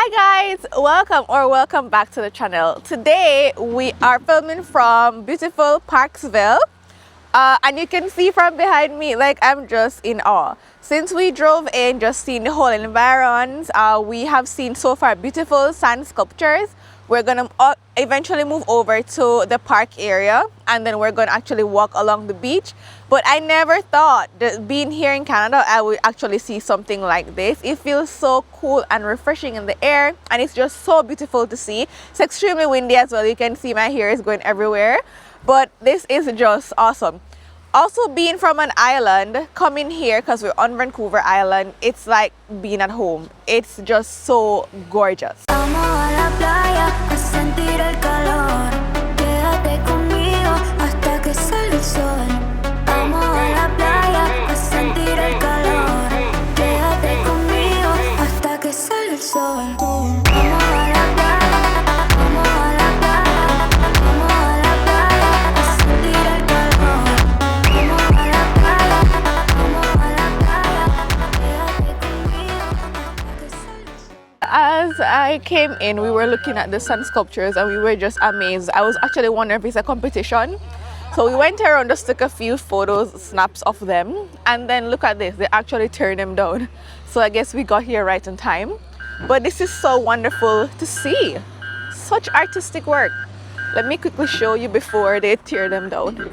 Hi guys, welcome back to the channel. Today we are filming from beautiful Parksville, and you can see from behind me, like, I'm just in awe. Since we drove in, just seeing the whole environs, we have seen so far beautiful sand sculptures. We're gonna eventually move over to the park area, and then we're gonna actually walk along the beach. But I never thought that being here in Canada, I would actually see something like this. It feels so cool and refreshing in the air, and it's just so beautiful to see. It's extremely windy as well. You can see my hair is going everywhere, but this is just awesome. Also, being from an island, coming here because we're on Vancouver Island, it's like being at home. It's just so gorgeous. As I came in, we were looking at the sun sculptures and we were just amazed. I was actually wondering if it's a competition. So we went around, just took a few photos, snaps of them, and then look at this, they actually turned them down. So I guess we got here right on time. But this is so wonderful to see. Such artistic work. Let me quickly show you before they tear them down.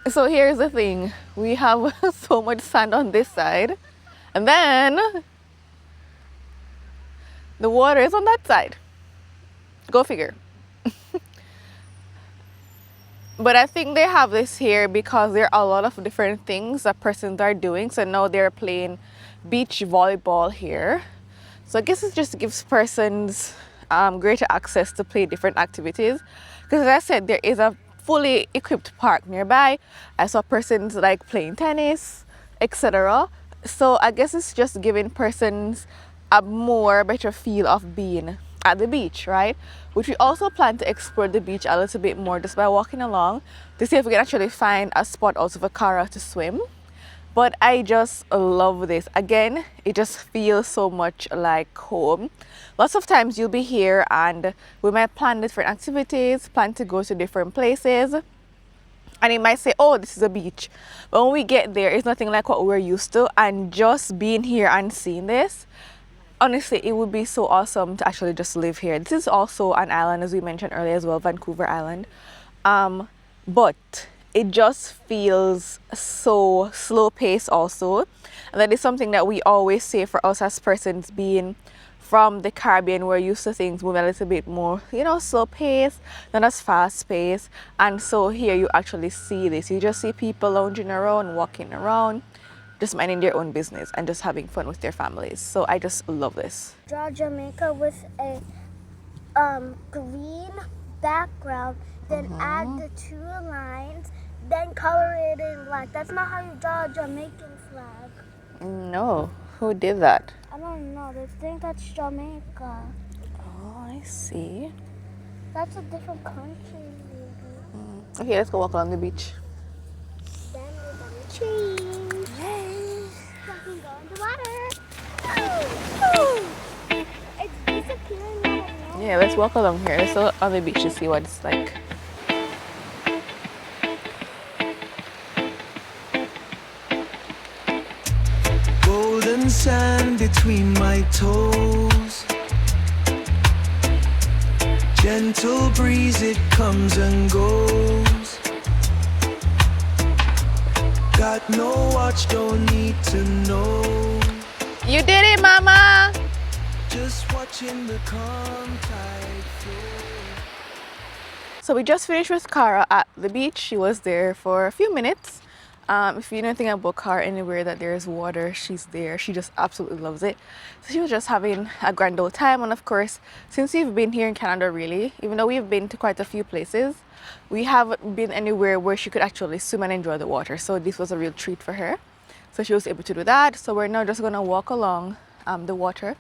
So here's the thing, we have so much sand on this side, and then the water is on that side. Go figure. But I think they have this here because there are a lot of different things that persons are doing. So now they're playing beach volleyball here. So I guess it just gives persons greater access to play different activities. Because as I said, there is a fully equipped park nearby. I saw persons like playing tennis, etc. So I guess it's just giving persons a better feel of being at the beach, right? Which we also plan to explore the beach a little bit more just by walking along to see if we can actually find a spot also for Cara to swim. But I just love this. Again, it just feels so much like home. Lots of times you'll be here and we might plan different activities, plan to go to different places, and it might say, oh, this is a beach. But when we get there, it's nothing like what we're used to. And just being here and seeing this, honestly, it would be so awesome to actually just live here. This is also an island, as we mentioned earlier as well, Vancouver Island. But it just feels so slow paced also. And that is something that we always say for us as persons being from the Caribbean. We're used to things moving a little bit more, slow paced, not as fast paced. And so here you actually see this. You just see people lounging around, walking around, just minding their own business and just having fun with their families. So I just love this. Draw Jamaica with a green background, then add the two lines, then color it in black. That's not how you draw a Jamaican flag. No, who did that? I don't know. They think that's Jamaica. Oh, I see. That's a different country. Okay, let's go walk along the beach. Then we're gonna change. Yay! So we can go in the water. Ooh, ooh. It's disappearing now. Yeah, let's walk along here. Let's go on the beach to see what it's like. Golden sand between my toes, gentle breeze, it comes and goes. Got no watch, don't need to know. You did it, Mama! Just watching the calm tide flow. So we just finished with Cara at the beach. She was there for a few minutes. If you know anything about car, anywhere that there's water, she's there. She just absolutely loves it. So she was just having a grand old time. And of course, since we've been here in Canada, really, even though we've been to quite a few places, we haven't been anywhere where she could actually swim and enjoy the water. So this was a real treat for her. So she was able to do that. So we're now just gonna walk along the water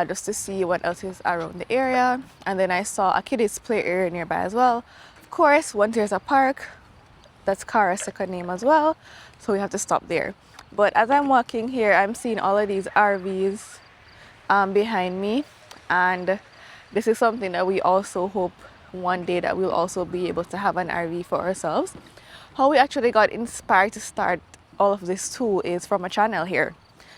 just to see what else is around the area. And then I saw a kiddies play area nearby as well. Of course, once there's a park, that's Kara's second name as well, so we have to stop there. But as I'm walking here, I'm seeing all of these RVs behind me, and this is something that we also hope one day that we'll also be able to have an RV for ourselves. How we actually got inspired to start all of this too is from a channel here,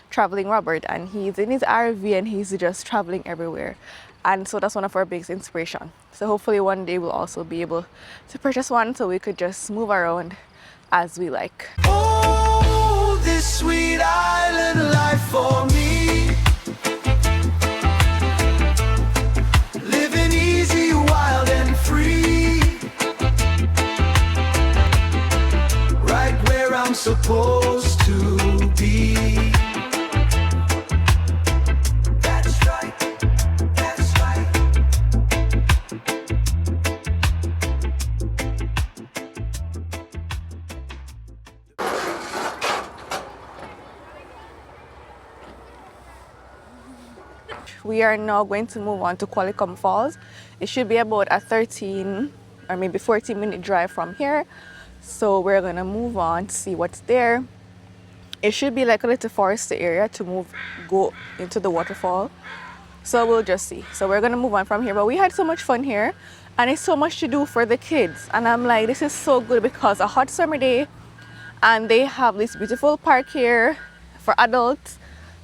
Traveling Robert, and he's in his RV and he's just traveling everywhere. And so that's one of our biggest inspiration. So hopefully one day we'll also be able to purchase one so we could just move around as we like. Oh, this sweet island life for me. Living easy, wild and free. Right where I'm supposed to be. That's right. That's right. We are now going to move on to Qualicum Falls. It should be about a 13 or maybe 14-minute drive from here. So we're gonna move on to see what's there. It should be like a little forested area to go into the waterfall. So we'll just see. So we're gonna move on from here. But we had so much fun here and it's so much to do for the kids. And I'm like, this is so good because a hot summer day and they have this beautiful park here for adults.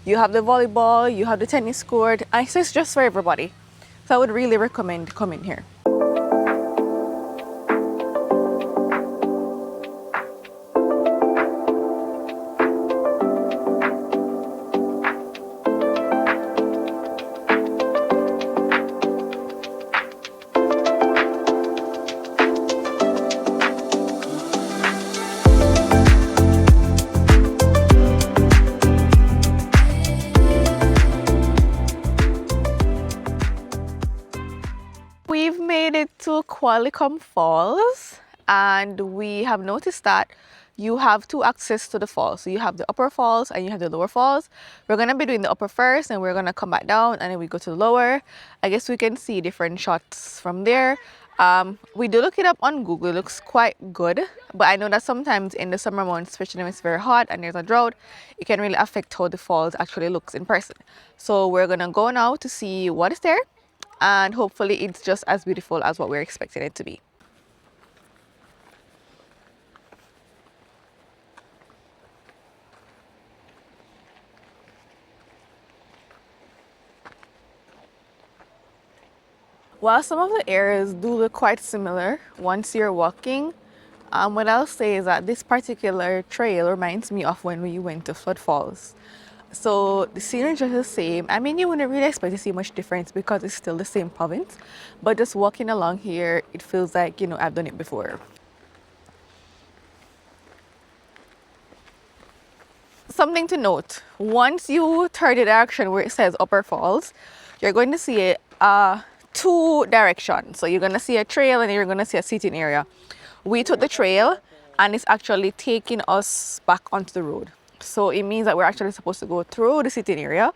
You have the volleyball, you have the tennis court, and it's just for everybody. So I would really recommend coming here. We've made it to Qualicum Falls and we have noticed that you have two access to the falls. So you have the upper falls and you have the lower falls. We're going to be doing the upper first and we're going to come back down and then we go to the lower. I guess we can see different shots from there. We do look it up on Google. It looks quite good, but I know that sometimes in the summer months, especially when it's very hot and there's a drought, it can really affect how the falls actually looks in person. So we're going to go now to see what is there. And hopefully it's just as beautiful as what we're expecting it to be. While some of the areas do look quite similar once you're walking, what I'll say is that this particular trail reminds me of when we went to Flood Falls. So the scenery is just the same. I mean, you wouldn't really expect to see much difference because it's still the same province. But just walking along here, it feels like, you know, I've done it before. Something to note, once you turn the direction where it says Upper Falls, you're going to see two directions. So you're going to see a trail and you're going to see a seating area. We took the trail and it's actually taking us back onto the road. So it means that we're actually supposed to go through the sitting area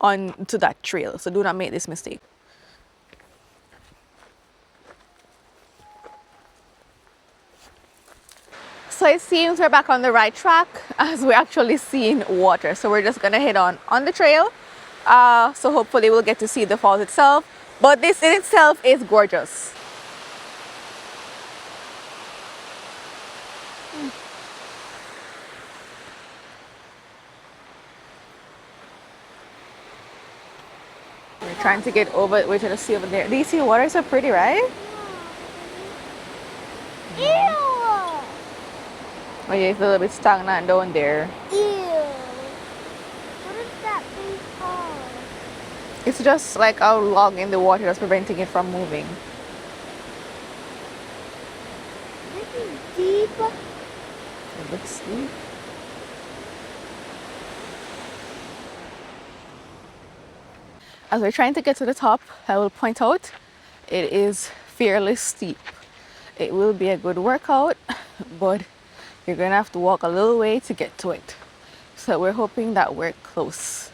onto that trail. So do not make this mistake. So it seems we're back on the right track as we're actually seeing water. So we're just gonna head on the trail. So hopefully we'll get to see the falls itself. But this in itself is gorgeous. We're trying to get over, we're trying to see over there. Do you see the water is so pretty, right? Ew! Oh yeah, it's a little bit stagnant down there. Ew! What is that thing called? It's just like a log in the water that's preventing it from moving. This is deep. A bit steep. As we're trying to get to the top, I will point out it is fairly steep. It will be a good workout, but you're gonna have to walk a little way to get to it. So we're hoping that we're close.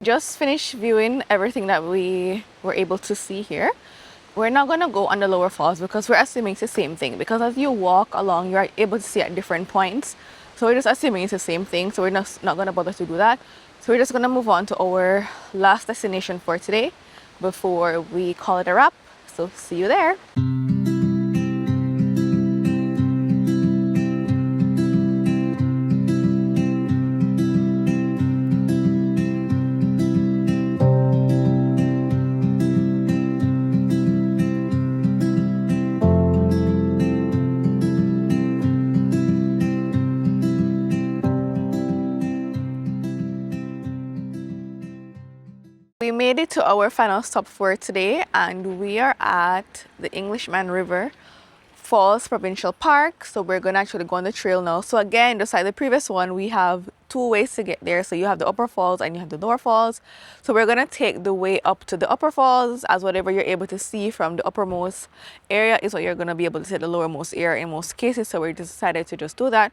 Just finished viewing everything that we were able to see here. We're not going to go on the lower falls because we're assuming it's the same thing, because as you walk along you're able to see at different points, so we're just assuming it's the same thing, so we're not going to bother to do that. So we're just going to move on to our last destination for today before we call it a wrap. So see you there. We made it to our final stop for today, and we are at the Englishman River Falls Provincial Park. So we're going to actually go on the trail now. So again, just like the previous one, we have two ways to get there. So you have the upper falls and you have the lower falls. So we're going to take the way up to the upper falls, as whatever you're able to see from the uppermost area is what you're going to be able to see at the lowermost area in most cases. So we decided to just do that.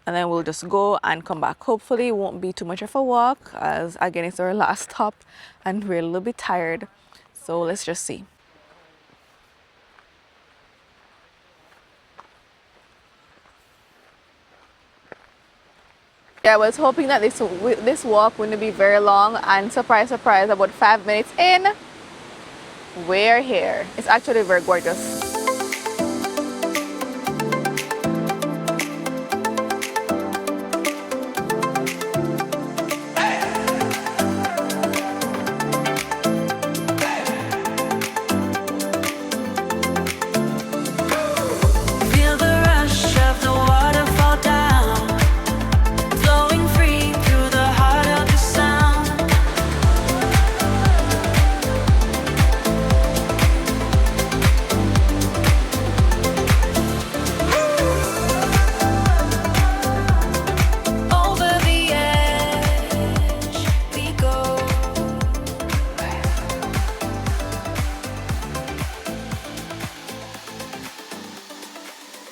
And then we'll just go and come back. Hopefully it won't be too much of a walk, as again it's our last stop and we're a little bit tired. So let's just see. Yeah, I was hoping that this walk wouldn't be very long, and surprise, surprise, about 5 minutes in, we're here. It's actually very gorgeous. Feel the rush of the waterfall down, flowing free through the heart of the sound. Over the edge we go.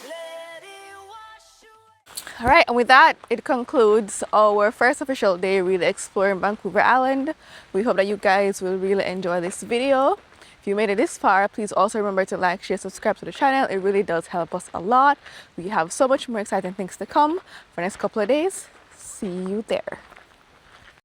Let it wash away. All right, and with that, it concludes our first official day really exploring Vancouver Island. We hope that you guys will really enjoy this video. If you made it this far, please also remember to like, share, subscribe to the channel. It really does help us a lot. We have so much more exciting things to come for the next couple of days. See you there.